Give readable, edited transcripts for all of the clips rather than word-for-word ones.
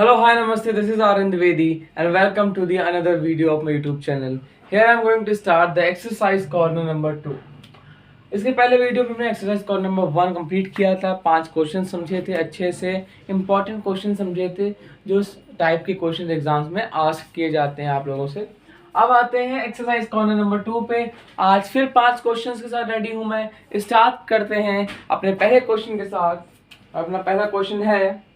Hello, hi, namaste. This is Arvind Dwivedi, and welcome to the another video of my YouTube channel. Here I am going to start the exercise corner number 2. इसके पहले video में हमने exercise corner number 1 complete किया था। 5 question समझे थे, अच्छे से इंपॉर्टेंट क्वेश्चन समझे थे जो टाइप के क्वेश्चन एग्जाम्स में आस्क किए जाते हैं आप लोगों से। अब आते हैं एक्सरसाइज कॉर्नर नंबर 2 पे। आज फिर 5 क्वेश्चंस के साथ रेडी हूं मैं। स्टार्ट करते हैं अपने पहले क्वेश्चन के साथ। अपना पहला क्वेश्चन है,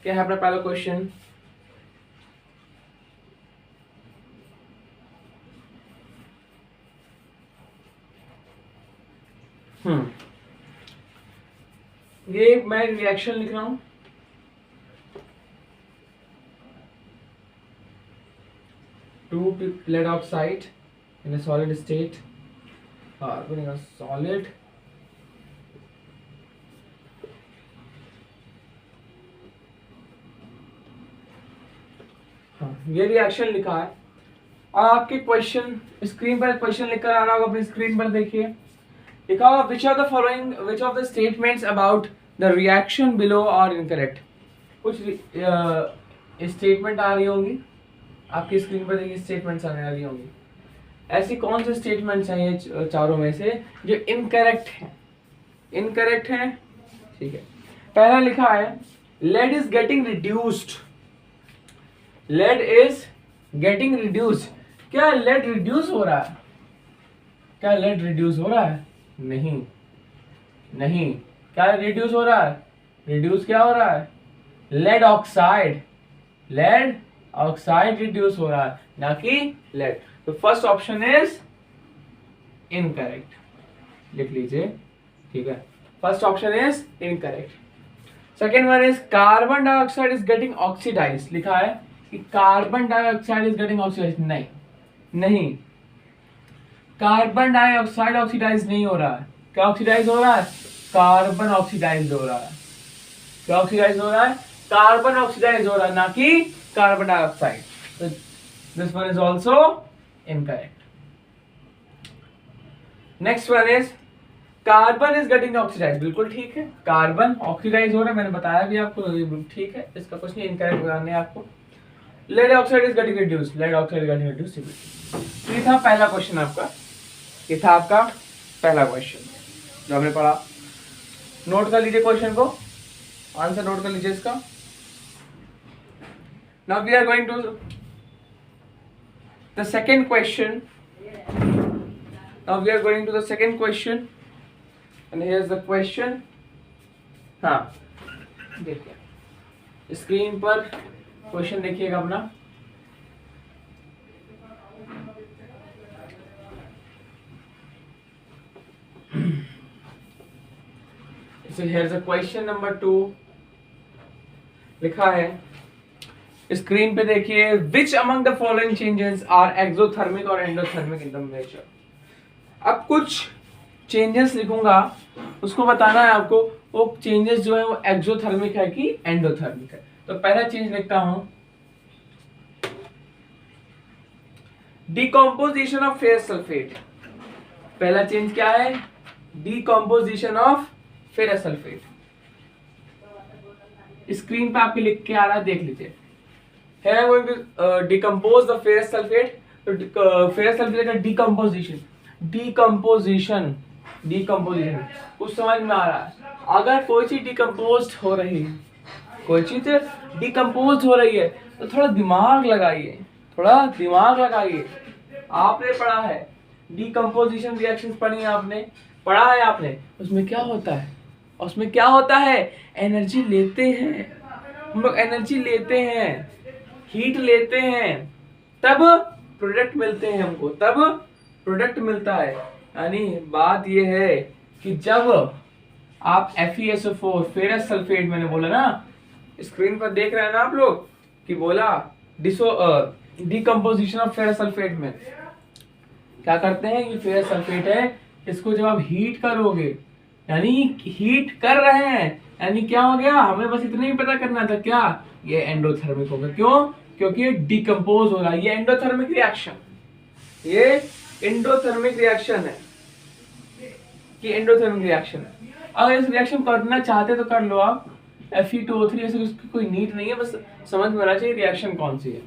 क्या है अपना पहला क्वेश्चन? ये मैं रिएक्शन लिख रहा हूं। Two lead oxide in a solid state, carbon in a solid ये रिएक्शन लिखा है। और आपके क्वेश्चन स्क्रीन पर क्वेश्चन लिखकर आना होगा, अपनी स्क्रीन पर देखिए। लिखा हुआ which of the statements about the reaction below are incorrect. कुछ स्टेटमेंट आ रही होंगी आपकी स्क्रीन पर, देखिए स्टेटमेंट्स आने वाली होंगी। ऐसी कौन से स्टेटमेंट्स हैं ये चारों में से जो इनकरेक्ट हैं? इनकरेक्ट हैं, ठीक है। पहला लिखा है lead is getting reduced. Lead is getting reduced. क्या लेड रिड्यूस हो रहा है? क्या लेड रिड्यूस हो रहा है? नहीं, नहीं। क्या रिड्यूस हो रहा है? रिड्यूस क्या हो रहा है? Lead oxide. Lead oxide reduce हो रहा है, ना कि लेड। तो फर्स्ट ऑप्शन इज इनकरेक्ट, लिख लीजिए, ठीक है। First option is incorrect. Second one is carbon dioxide is getting oxidize. लिखा है कि carbon dioxide is getting oxidize. नहीं, नहीं, कार्बन डाइऑक्साइड ऑक्सीडाइज नहीं हो रहा है। क्या ऑक्सीडाइज हो रहा है? कार्बन ऑक्सीडाइज हो रहा है। क्या ऑक्सीडाइज हो रहा है? कार्बन ऑक्सीडाइज हो रहा है, ना कि कार्बन डाइऑक्साइड। तो this one is also incorrect. Next one is carbon is getting oxidize. बिल्कुल ठीक है, कार्बन ऑक्सीडाइज हो रहा है, मैंने बताया भी आपको, ठीक है। इसका कुछ नहीं, इनकरेक्ट बताने आपको। Lead oxide is getting reduced. Lead oxide is getting reduced. ये था पहला क्वेश्चन आपका। ये था आपका पहला क्वेश्चन जो हमने पढ़ा। नोट कर लीजिए क्वेश्चन को, आंसर नोट कर लीजिए इसका। Now we are going to the second question. Now we are going to the second question and here is the question. हाँ, देखिए स्क्रीन पर क्वेश्चन देखिएगा अपना। So here's a question number 2। लिखा है स्क्रीन पे देखिए, which among the following changes are exothermic और endothermic in the nature। अब कुछ चेंजेस लिखूंगा, उसको बताना है आपको वो चेंजेस जो है वो एक्सोथर्मिक है कि एंडोथर्मिक है। तो पहला चेंज लिखता हूं, डिकम्पोजिशन ऑफ फेरस सल्फेट। पहला चेंज क्या है? Decomposition of ferrous sulphate. Screen पे आपके लिख के आ रहा है, देख लीजिए। Here I'm going to decompose the ferrous sulfate। तो फेरस सल्फेट का डिकम्पोजिशन, डिकम्पोजिशन, डिकम्पोजिशन कुछ समझ में आ रहा है? अगर कोई चीज डिकम्पोज हो रही है, कोई चीज डिकम्पोज हो रही है, तो थोड़ा दिमाग लगाइए, थोड़ा दिमाग लगाइए। आपने पढ़ा है डिकम्पोजिशन रिएक्शंस पढ़ी है आपने, पढ़ा है आपने। उसमें क्या होता है? उसमें क्या होता है? एनर्जी लेते हैं हम लोग, एनर्जी लेते हैं, हीट लेते हैं, तब प्रोडक्ट मिलते हैं हमको, तब प्रोडक्ट मिलता है। यानी बात ये है कि जब आप FeSO4 फेरस सल्फेट, मैंने बोला ना, स्क्रीन पर देख रहे हैं ना आप लोग कि बोला डिकम्पोजिशन ऑफ फेरस सल्फेट में क्या करते हैं? ये फेरस सल्फेट है, इसको जब आप हीट करोगे, यानी हीट कर रहे हैं, यानी क्या हो गया? हमें बस इतना ही पता करना था, क्या ये एंडोथर्मिक होगा। क्यों? क्योंकि ये डिकम्पोज हो रहा है। ये एंडोथर्मिक रिएक्शन, ये एंडोथर्मिक रिएक्शन है, कि एंडोथर्मिक रिएक्शन है। अगर इस रिएक्शन करना चाहते तो कर लो आप, Fe2O3 ऐसे उसकी कोई नीड नहीं है, बस समझ में आना चाहिए रिएक्शन कौन सी है।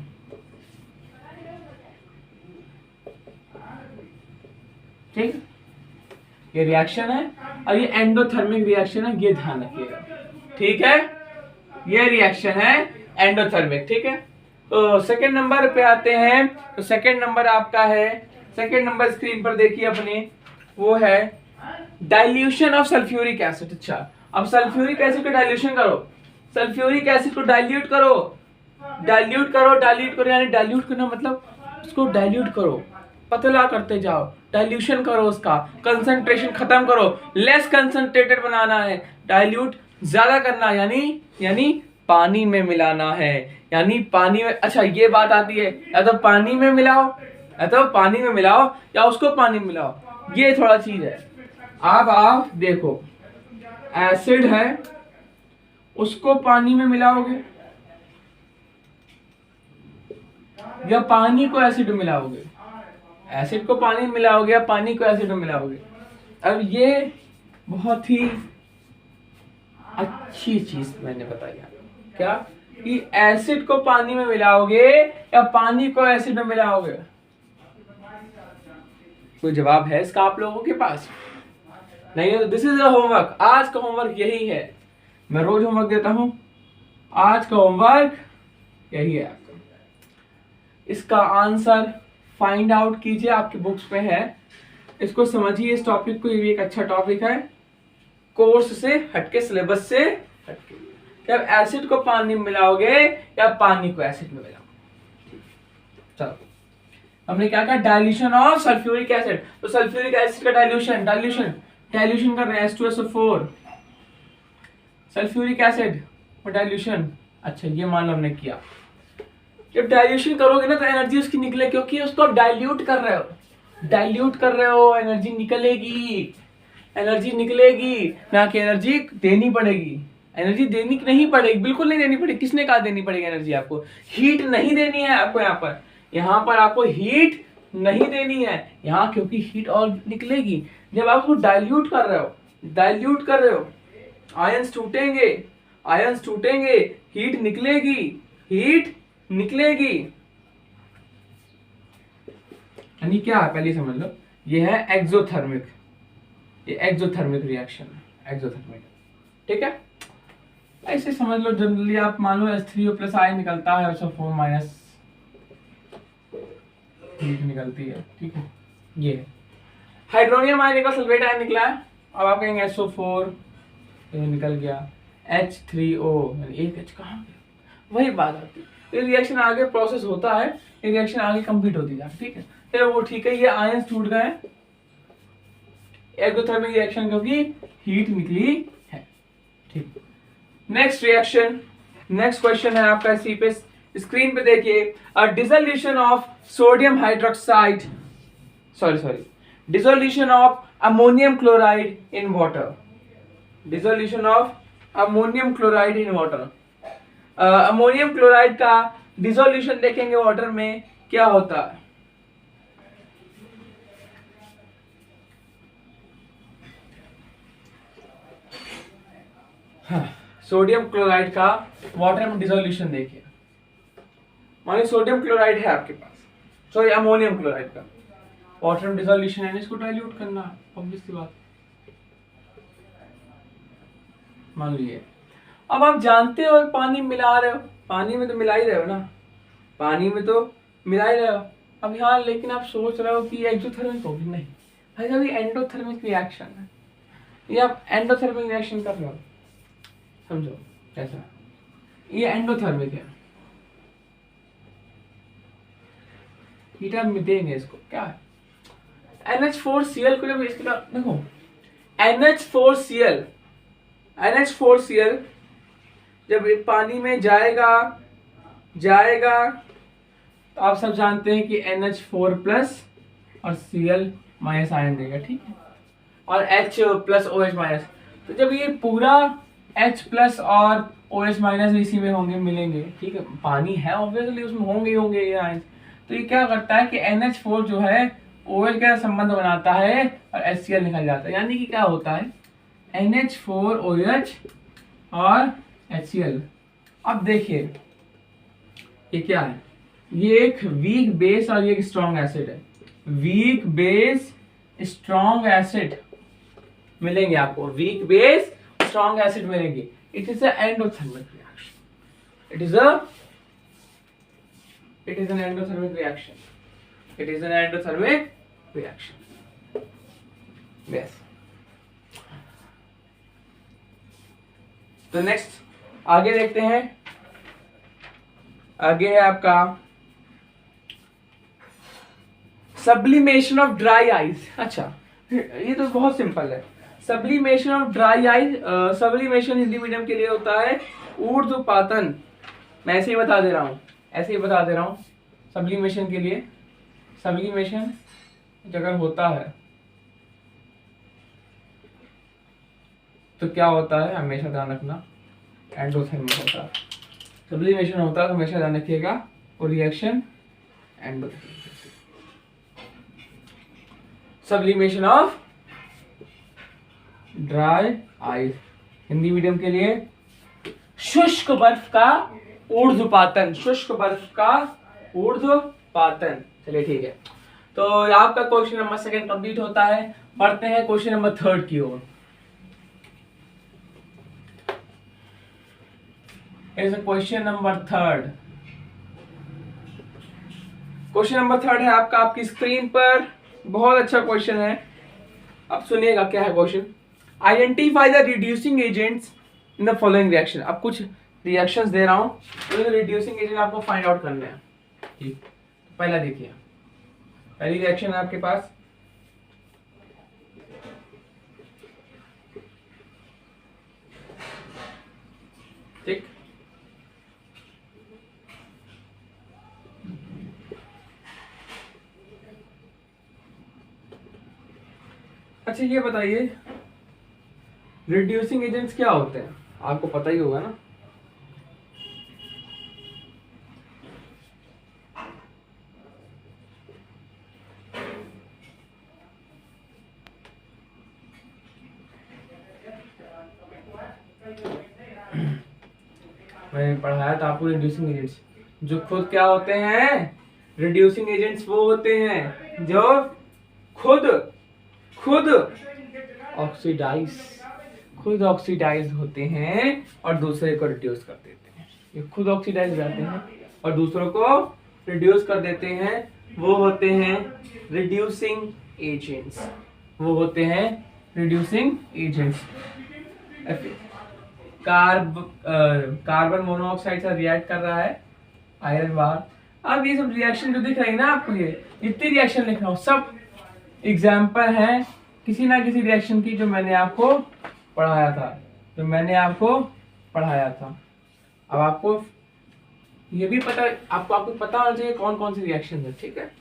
ठीक, ये रिएक्शन है और ये एंडोथर्मिक रिएक्शन है, ये ध्यान रखिएगा। ठीक है, ये रिएक्शन है एंडोथर्मिक। ठीक है, तो सेकंड नंबर पे आते हैं। तो सेकंड नंबर आपका है, सेकंड नंबर स्क्रीन पर देखिए अपने, वो है डाइल्यूशन ऑफ सल्फ्यूरिक एसिड। अच्छा, अब सल्फ्यूरिक एसिड का डाइल्यूशन करो, सल्फ्यूरिक एसिड को डाइल्यूट करो, डाइल्यूट करो, डाइल्यूट करो, यानी डाइल्यूट करना मतलब उसको डाइल्यूट करो, पतला करते जाओ, डाइल्यूशन करो, उसका कंसंट्रेशन खत्म करो, लेस कंसंट्रेटेड बनाना है, डाइल्यूट ज्यादा करना, यानी पानी में मिलाना है, यानी पानी में। अच्छा, ये बात आती है, या तो पानी में मिलाओ, या तो पानी में मिलाओ, या उसको पानी में मिलाओ, ये थोड़ा चीज है। अब आप देखो, एसिड है, उसको पानी में मिलाओगे या पानी को एसिड में मिलाओगे, एसिड को पानी में मिलाओगे या पानी को एसिड में मिलाओगे। अब ये बहुत ही अच्छी चीज मैंने बताई, क्या कि एसिड को पानी में मिलाओगे या पानी को एसिड में मिलाओगे। कोई जवाब है इसका आप लोगों के पास? नहीं है तो दिस इज द होमवर्क, आज का होमवर्क यही है। मैं रोज होमवर्क देता हूं, आज का होमवर्क यही है आपका। इसका आंसर फाइंड आउट कीजिए, आपके बुक्स में है, इसको समझिए, इस टॉपिक को। ये एक अच्छा टॉपिक है, कोर्स से हटके, सिलेबस से हटके। जब एसिड को पानी में मिलाओगे या पानी को एसिड में मिलाओगे। चलो, हमने क्या कहा, डाइल्यूशन ऑफ सल्फ्यूरिक एसिड। तो सल्फ्यूरिक एसिड का डाइल्यूशन कर रहे हैं, H2SO4, सल्फ्यूरिक एसिड और डाइल्यूशन। अच्छा, ये मान लो हमने किया। जब डाइल्यूशन करोगे ना तो एनर्जी उसकी निकले, क्योंकि उसको आप डाइल्यूट कर रहे हो, एनर्जी निकलेगी ना, कि एनर्जी देनी पड़ेगी। एनर्जी देनी नहीं पड़ेगी, बिल्कुल नहीं देनी पड़ेगी। किसने कहा देनी पड़ेगी एनर्जी? आपको हीट नहीं देनी है, आपको यहाँ पर आपको हीट नहीं देनी है यहाँ, क्योंकि हीट और निकलेगी। जब आप उसको डाइल्यूट कर रहे हो, आयंस टूटेंगे, हीट निकलेगी। यानी क्या है, पहले समझ लो, ये है एक्सोथर्मिक, ये एक्सोथर्मिक रिएक्शन है, एक्सोथर्मिक। ठीक है, ऐसे समझ लो। जनरली आप मान लो H3O+ आयन निकलता है, SO4- हीट निकलती है। ठीक है, ये हाइड्रोनियम आयन का सल्फेट आयन निकला है। अब आप कहेंगे SO4 निकल गया, H3O, एक H कहाँ गया? वही बात आती है, ये रिएक्शन आगे प्रोसेस होता है, ये रिएक्शन आगे कंप्लीट होती जाती है। ठीक है, तो वो ठीक है, ये आयंस टूट गए, एक्सोथर्मिक रिएक्शन, क्योंकि हीट निकली है। ठीक, नेक्स्ट रिएक्शन, नेक्स्ट क्वेश्चन है आपका, इसी पे स्क्रीन पे देखिए। A dissolution of sodium hydroxide, dissolution of ammonium chloride in water, dissolution of ammonium chloride in water. Ammonium chloride का डिसोल्यूशन देखेंगे वाटर में, क्या होता है? सोडियम क्लोराइड का वाटर में डिसोल्यूशन देखिए। मानिए सोडियम क्लोराइड है आपके पास, सॉरी अमोनियम क्लोराइड का वाटर में डिसोल्यूशन है, इसको डाइल्यूट करना, ऑब्वियस सी बात। मान लीजिए अब आप जानते हो पानी मिला रहे हो, पानी में तो मिला ही रहे हो ना, अब यहाँ लेकिन आप सोच रहे हो कि एक्सोथर्मिक होगी, नहीं भाई साहब, ये एंडोथर्मिक रिएक्शन है, ये आप एंडोथर्मिक रिएक्शन कर रहे हो, समझो कैसा, ये एंडोथर्मिक है। हीट आप देंगे इसको, क्या है NH4Cl को, जब इसके देखो NH4Cl जब पानी में जाएगा तो आप सब जानते हैं कि NH4+ और Cl- आयन देगा। ठीक है, और H+OH-, तो जब ये पूरा H+ और OH- इसी में मिलेंगे। ठीक है, पानी है ऑब्वियसली, उसमें होंगे ये आयन। तो ये क्या करता है कि NH4 जो है OH का संबंध बनाता है और HCl निकल जाता है, यानी कि क्या होता है, NH4OH और HCl। अब देखिए ये क्या है, ये एक वीक बेस और ये एक स्ट्रॉन्ग एसिड है। वीक बेस स्ट्रॉन्ग एसिड मिलेंगे आपको, वीक बेस स्ट्रॉन्ग एसिड मिलेंगे। It is endothermic reaction, it is an endothermic reaction, it is an endothermic reaction. Yes, तो नेक्स्ट आगे देखते हैं। आगे है आपका सब्लिमेशन ऑफ ड्राई आइज। अच्छा, ये तो बहुत सिंपल है। Sublimation of dry eyes, sublimation Hindi medium के लिए होता है ऊर्ध्वपातन। मैं ऐसे ही बता दे रहा हूं, ऐसे ही बता दे रहा हूं। सब्लिमेशन के लिए, सब्लिमेशन अगर होता है तो क्या होता है, हमेशा ध्यान रखना, एंडोथर्मिक होता है। सब्लिमेशन होता है तो हमेशा ध्यान रखिएगा, और reaction endothermic. Sublimation of dry ice Hindi medium के लिए शुष्क बर्फ का ऊर्ध्वपातन, शुष्क बर्फ का ऊर्ध्वपातन। चलिए ठीक है, तो आपका क्वेश्चन नंबर 2 कंप्लीट होता है। बढ़ते हैं क्वेश्चन नंबर 3 की ओर। Is question number 3। Question number 3 है आपका, आपकी स्क्रीन पर। बहुत अच्छा क्वेश्चन है, अब सुनिएगा क्या है question. Identify the reducing agents in the following reaction. अब कुछ रिएक्शंस दे रहा हूं, तो रिड्यूसिंग एजेंट आपको फाइंड आउट करने हैं। ठीक, तो पहला देखिए, पहली रिएक्शन है आपके पास ठीक। अच्छा ये बताइए, रिड्यूसिंग एजेंट्स क्या होते हैं, आपको पता ही होगा ना। मैंने पढ़ाया था आपको रिड्यूसिंग एजेंट्स, जो खुद क्या होते हैं, रिड्यूसिंग एजेंट्स वो होते हैं जो खुद ऑक्सीडाइज होते हैं और दूसरे को रिड्यूस कर देते हैं। ये खुद ऑक्सीडाइज जाते हैं और दूसरों को रिड्यूस कर देते हैं, वो होते हैं रिड्यूसिंग एजेंट्स, वो होते हैं रिड्यूसिंग एजेंट्स। कार्बन मोनोऑक्साइड से रिएक्ट कर रहा है आयरन बार। अब ये सब रिएक्शन जो दिख रही है ना आपको, ये जितनी रिएक्शन लिख रहा हूँ सब एग्जाम्पल है किसी ना किसी रिएक्शन की जो मैंने आपको पढ़ाया था, अब आपको ये भी पता, आपको पता होना चाहिए कौन कौन सी रिएक्शन है। ठीक है,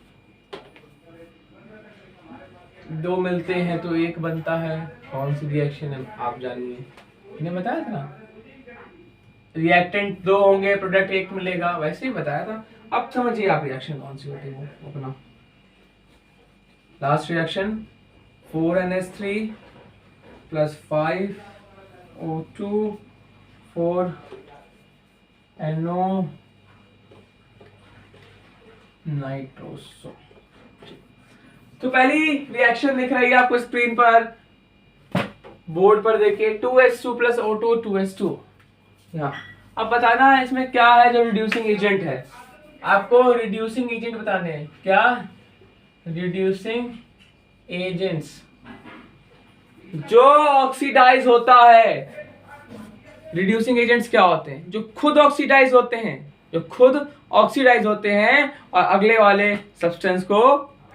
दो मिलते हैं तो एक बनता है, कौन सी रिएक्शन है आप जानिए, मैंने बताया था ना। रिएक्टेंट दो होंगे, प्रोडक्ट एक मिलेगा, वैसे ही बताया था। अब समझिए आप रिएक्शन कौन सी होती है अपना। Last reaction 4NH3 plus 5O2 4NO nitroso. तो पहली रिएक्शन दिख रही है आपको स्क्रीन पर, बोर्ड पर देखिए, 2H2 प्लस O2 2H2। अब बताना है इसमें क्या है जो रिड्यूसिंग एजेंट है, आपको रिड्यूसिंग एजेंट बताने हैं। क्या रिड्यूसिंग एजेंट्स जो ऑक्सीडाइज होता है। रिड्यूसिंग एजेंट्स क्या होते हैं, जो खुद ऑक्सीडाइज होते हैं, और अगले वाले सब्सटेंस को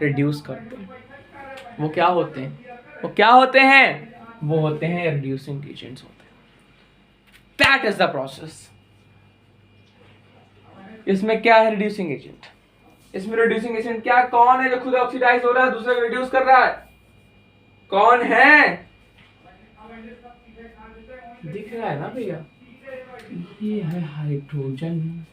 रिड्यूस करते हैं। वो क्या होते हैं, वो होते हैं रिड्यूसिंग एजेंट्स होते हैं। That is the process. इसमें क्या है रिड्यूसिंग एजेंट, इसमें रिड्यूसिंग एजेंट क्या, कौन है जो खुद ऑक्सीडाइज हो रहा है, दूसरे को रिड्यूस कर रहा है, कौन है, दिख रहा है ना भैया, ये है हाइड्रोजन,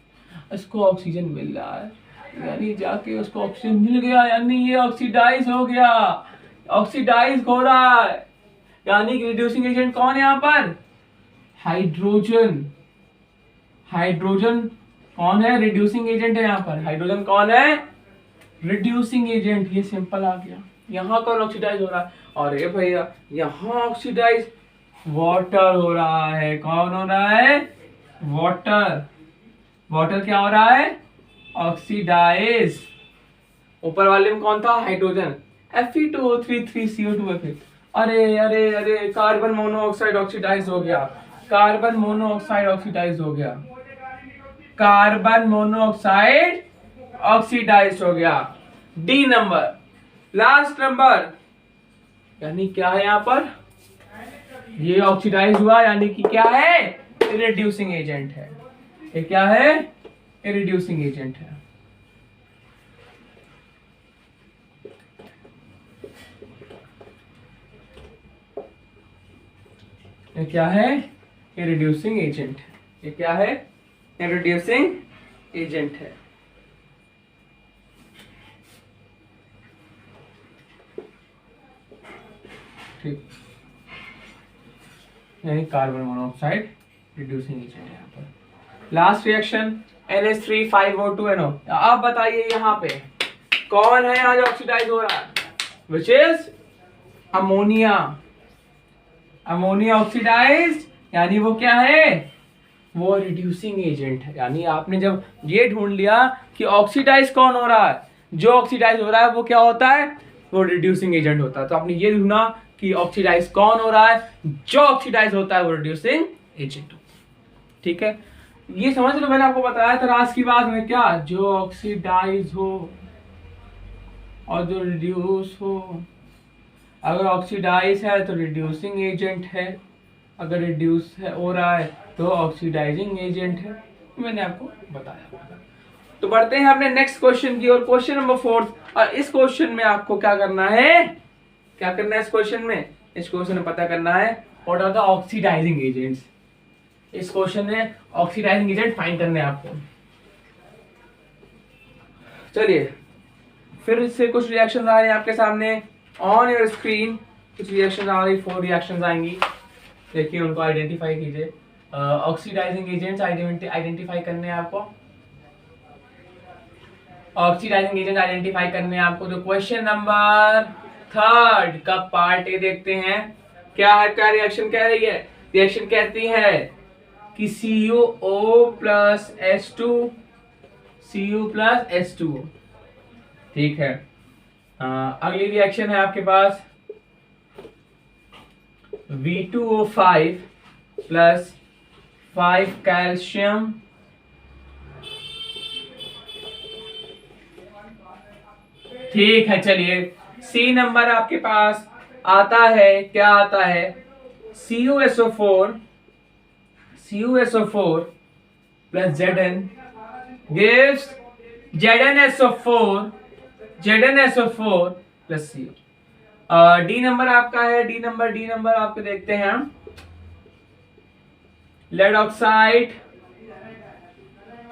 इसको ऑक्सीजन मिल रहा है, यानी जाके उसको ऑक्सीजन मिल गया, यानी ये ऑक्सीडाइज हो गया, ऑक्सीडाइज हो रहा है, यानी रिड्यूसिंग एजेंट कौन है यहाँ पर, हाइड्रोजन। हाइड्रोजन कौन है? रिड्यूसिंग एजेंट है यहाँ पर। हाइड्रोजन कौन है? Reducing agent. ये सिंपल आ गया। यहाँ कौन ऑक्सीडाइज हो रहा है? अरे भैया यहाँ ऑक्सीडाइज वाटर हो रहा है। कौन हो रहा है? वाटर। वाटर क्या हो रहा है? ऑक्सीडाइज। ऊपर वाले में कौन था? हाइड्रोजन। Fe2O3 अरे अरे अरे कार्बन मोनोऑक्साइड ऑक्सीडाइज हो गया। कार्बन मोनोऑक्साइड ऑक्सीडाइज हो गया। कार्बन मोनोऑक्साइड ऑक्सीडाइज हो गया। D number, last number. यानी क्या है यहाँ पर? ये ऑक्सीडाइज हुआ यानी कि क्या है? रिड्यूसिंग एजेंट है। ये क्या है? रिड्यूसिंग एजेंट है। ये क्या है? ये रिड्यूसिंग एजेंट है। ये क्या है? ये रिड्यूसिंग एजेंट है। ठीक, यानी कार्बन मोनोऑक्साइड रिड्यूसिंग एजेंट है यहाँ पर। Last reaction NH3 5O2NO। अब बताइए यहाँ पे कौन है आज ऑक्सीडाइज हो रहा है? Which is ammonia. Ammonia oxidize यानी वो क्या है? वो रिड्यूसिंग एजेंट है। यानी आपने जब ये ढूंढ लिया कि ऑक्सीडाइज कौन हो रहा है, जो ऑक्सीडाइज हो रहा है वो क्या होता है? वो रिड्यूसिंग एजेंट होता है। तो आपने ये ढूंढा कि ऑक्सीडाइज कौन हो रहा है, जो ऑक्सीडाइज होता है वो रिड्यूसिंग एजेंट होता है। ठीक है, ये समझ लो। मैंने आपको बताया था आज की बात में क्या, जो ऑक्सीडाइज हो और जो रिड्यूस हो। अगर ऑक्सीडाइज है तो रिड्यूसिंग एजेंट है, अगर रिड्यूस है हो रहा है तो ऑक्सीडाइजिंग एजेंट है। मैंने आपको बताया। तो बढ़ते हैं अपने नेक्स्ट क्वेश्चन की ओर। Question number 4। और इस क्वेश्चन में आपको क्या करना है? क्या करना है इस क्वेश्चन में? इस क्वेश्चन में पता करना है what are the oxidizing agents. इस क्वेश्चन में ऑक्सीडाइजिंग एजेंट फाइंड करने हैं आपको। चलिए फिर से कुछ रिएक्शन आ रहे हैं आपके सामने ऑन योर स्क्रीन। कुछ रिएक्शन आ रही, 4 रिएक्शन आएंगी। देखिए उनको आइडेंटिफाई कीजिए। ऑक्सीडाइजिंग एजेंट्स आइडेंटिफाई करने हैं आपको। ऑक्सीडाइजिंग एजेंट आइडेंटिफाई करने हैं आपको। तो क्वेश्चन नंबर 3 का पार्ट ए देखते हैं। क्या है? क्या रिएक्शन कह रही है? रिएक्शन कहती है कि CuO प्लस Cu+H2। ठीक है। अगली रिएक्शन है आपके पास V2O5 प्लस 5 कैल्शियम। ठीक है, चलिए सी नंबर आपके पास आता है। क्या आता है? CuSO4 plus Zn gives ZnSO4 plus CO। D number आपका है। डी नंबर आपको देखते हैं हम। Lead oxide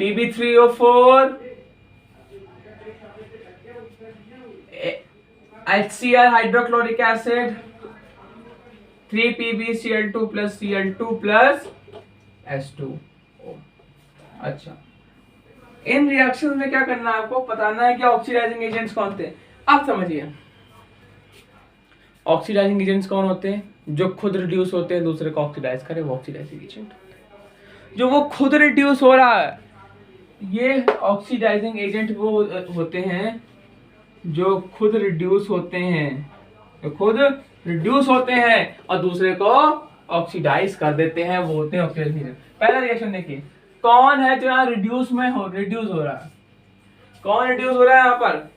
Pb3O4 HCl hydrochloric acid 3PbCl2 plus Cl2 plus H2O। अच्छा, इन रिएक्शन में क्या करना है आपको? बताना है कि ऑक्सीडाइजिंग एजेंट्स कौन थे। आप समझिए, ऑक्सीडाइजिंग एजेंट्स कौन होते हैं? जो खुद रिड्यूस होते हैं, दूसरे को ऑक्सीडाइज करे, वो ऑक्सीडाइजिंग एजेंट होते हैं। जो वो खुद रिड्यूस हो रहा है, ये ऑक्सीडाइजिंग एजेंट वो होते हैं जो खुद रिड्यूस होते हैं, जो खुद रिड्यूस होते हैं और दूसरे को ऑक्सीडाइज कर देते हैं, वो होते हैं ऑक्सीडाइजिंग एजेंट। पहला रिएक्शन देखिए, कौन है जो यहाँ रिड्यूस हो रहा है? कौन रिड्यूस हो रहा है? यहाँ पर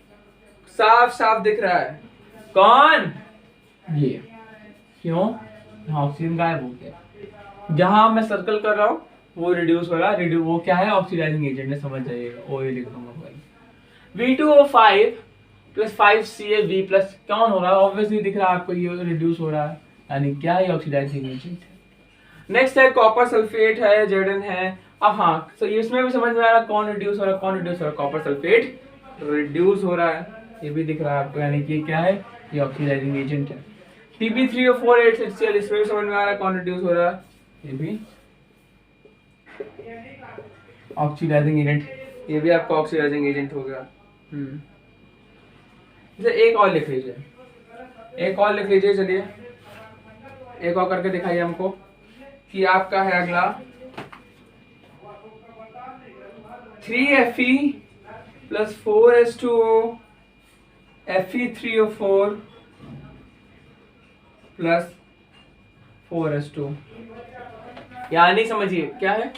साफ साफ दिख रहा है। कौन? ये। क्यों? ऑक्सीजन गायब हो गया। जहां मैं सर्कल कर रहा हूं वो रिड्यूस हो रहा है। वो क्या है? ऑक्सीडाइजिंग एजेंट है। समझ जाइएगा, ओ ये लिख दूंगा भाई। V2O5 प्लस 5CaV प्लस कौन हो रहा है? ऑब्वियसली दिख रहा है आपको, ये रिड्यूस हो रहा है, यानी क्या है? ऑक्सीडाइजिंग एजेंट है। नेक्स्ट है कॉपर सल्फेट है, Zn है। अब हाँ, तो इसमें भी समझ में आ रहा है कौन रिड्यूस हो रहा है, कौन रिड्यूस हो रहा है? कॉपर सल्फेट रिड्यूस हो रहा है, ये भी दिख रहा है आपको, यानी कि क्या है? ये ऑक्सीडाइजिंग एजेंट है। Pb3O4 HCl, इसमें भी समझ में आ रहा है कौन रिड्यूस हो रहा है, ये भी ऑक्सीडाइजिंग एजेंट, ये भी आपका ऑक्सीडाइजिंग एजेंट हो गया। एक और लिख लीजिए, एक और लिख लीजिए। चलिए एक और करके दिखाइए हमको कि आपका है अगला 3Fe plus 4H2O Fe3O4 plus 4H2। यानी समझिए क्या है,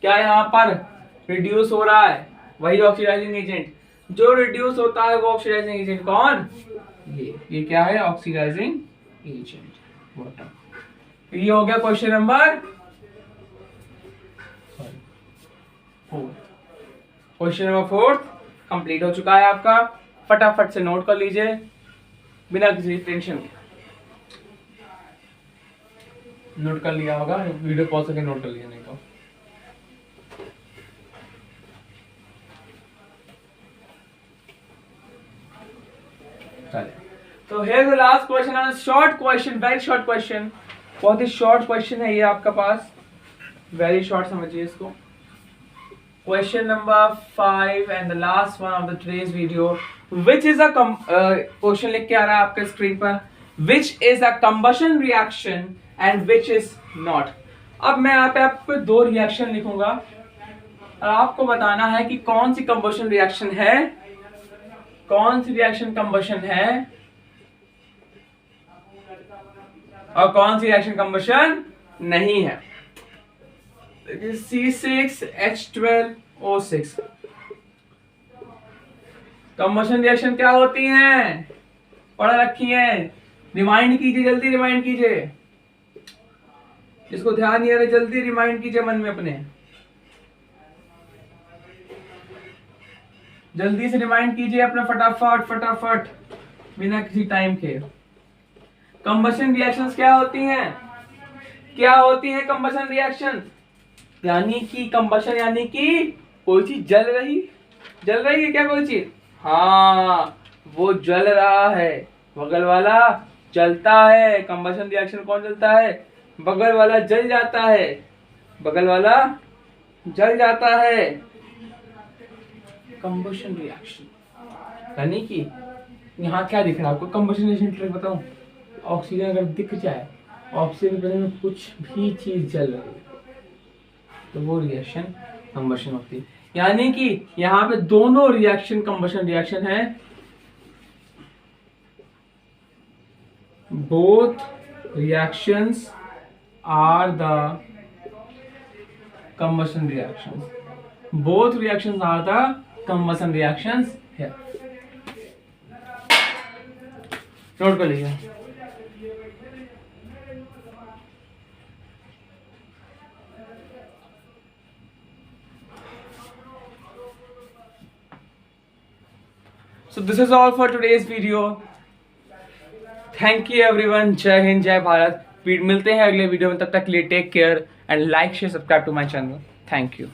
क्या यहाँ पर रिड्यूस हो रहा है, वही ऑक्सीडाइजिंग एजेंट। जो रिड्यूस होता है वो ऑक्सीडाइजिंग एजेंट कौन, ये क्या है, ऑक्सीडाइजिंग एजेंट वाटर। ये हो गया question number 4। Question number 4 complete हो चुका है आपका। फटाफट से नोट कर लीजिए बिना किसी टेंशन के। नोट कर लिया होगा, वीडियो पॉज करके नोट कर लिया, नहीं तो तो here the last question on short question, very short question, बहुत ही शॉर्ट क्वेश्चन है ये आपका पास, वेरी शॉर्ट समझिए इसको। Question number 5 and the last one of the today's video, which is a question लिख के आ रहा है आपके स्क्रीन पर, which is a combustion reaction and which is not. अब मैं यहाँ पे आपको 2 रिएक्शन लिखूंगा और आपको बताना है कि कौन सी कंबशन रिएक्शन है, कौन सी रिएक्शन कंबशन है और कौन सी रिएक्शन कंबशन नहीं है। C6H12O6 कंबशन रिएक्शन क्या होती हैं, पढ़ रखी हैं, रिमाइंड कीजिए, जल्दी रिमाइंड कीजिए, जिसको ध्यान नहीं आ रहा जल्दी रिमाइंड कीजिए मन में अपने, जल्दी से रिमाइंड कीजिए अपना, फटाफट फटाफट बिना किसी टाइम के। कंबशन रिएक्शंस क्या होती हैं, क्या होती हैं कंबशन रिएक्शन, यानी कि कंबशन यानी कि कोई चीज जल रही है क्या, कोई चीज, हाँ वो जल रहा है, बगल वाला जलता है। कंबशन रिएक्शन कौन जलता है, बगल वाला जल जाता है, बगल वाला जल जाता है। कंबशन रिएक्शन यानी कि यहाँ क्या दिख रहा है आपको, कंबशन रिएक्शन बताऊं, ऑक्सीजन अगर दिख जाए, ऑक्सीजन में कुछ भी चीज जल रही है तो वो रिएक्शन कंबशन होती है। यानी कि यहाँ पे दोनों रिएक्शन कंबशन रिएक्शन है, both reactions are the combustion reactions, both reactions are the combustion reactions here। नोट कर लीजिए। So this is all for today's video. Thank you everyone. जय हिंद, जय भारत। मिलते हैं अगले वीडियो में, तब तक के लिए take care and like share subscribe to my channel. Thank you.